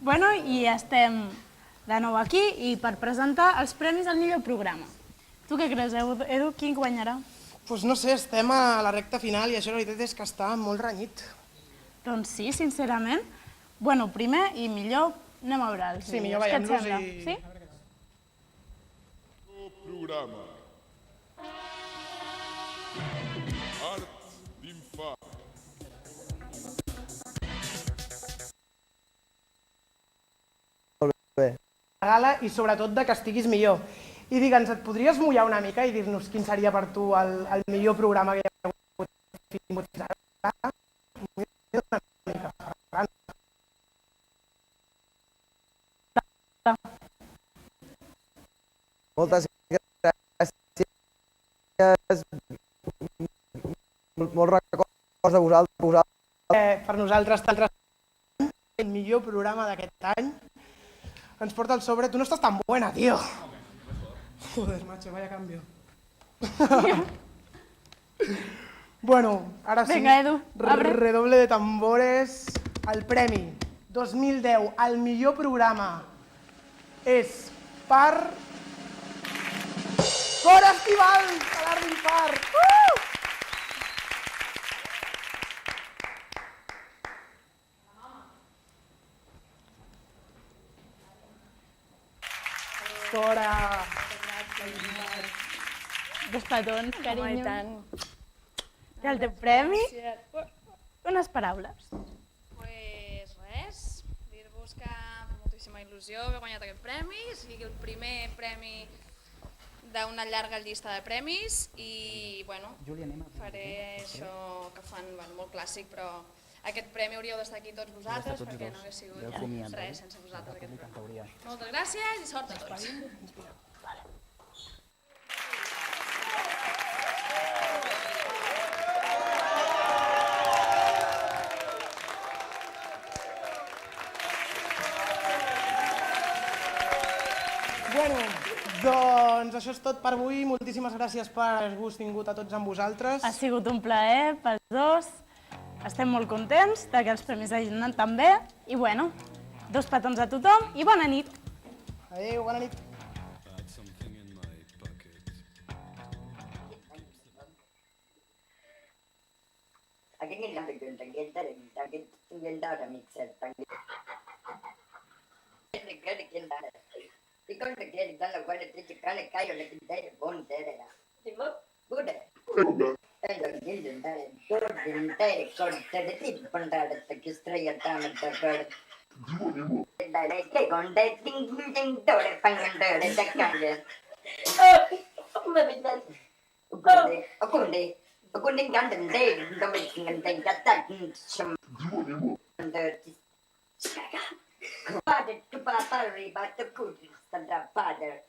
Bueno, i estem de nou aquí i per presentar els premis al millor programa. Tu què creus, Edu? Quin guanyarà? Doncs no sé, estem a la recta final i això la veritat és que està molt renyit. Doncs sí, sincerament. Bueno, primer i millor anem a veure els vídeos. Sí, millor veiem-los i... Sí? Programa. Art d'infant. Gala i sobretot de que estiguis millor. I digue'ns, et podries mullar una mica i dir-nos quin seria per tu el millor programa que hi ha hagut fins ara? Una mica, Ferran. Moltes gràcies. Molt records a vosaltres. Per nosaltres, el millor programa d'aquest any ens porta el sobre. Tu no estàs tan buena, tío. Joder, macho, vaya cambio. Bueno, ara sí. Vinga, Edu, abre. Redoble de tambores. El premi 2010 al millor programa és per... Cor Estival, a l'Art d'Infart. Cora. Dos petons, Home, i carinyo. tant. I el teu premi? Unes paraules. Pues res, dir-vos que amb moltíssima il·lusió he guanyat aquest premi, sigui el primer premi d'una llarga llista de premis i bueno, faré això que fan molt clàssic, però aquest premi hauríeu d'estar aquí tots vosaltres perquè no hagués sigut res sense vosaltres aquest premi. Moltes gràcies i sort a tots. Bueno, doncs això és tot per avui. Moltíssimes gràcies per haver-vos tingut a tots amb vosaltres. Ha sigut un plaer pels dos. Estem molt contents que els premis hagin anat tan bé. I bueno, dos petons a tothom i bona nit. Adéu, bona nit.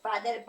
Father,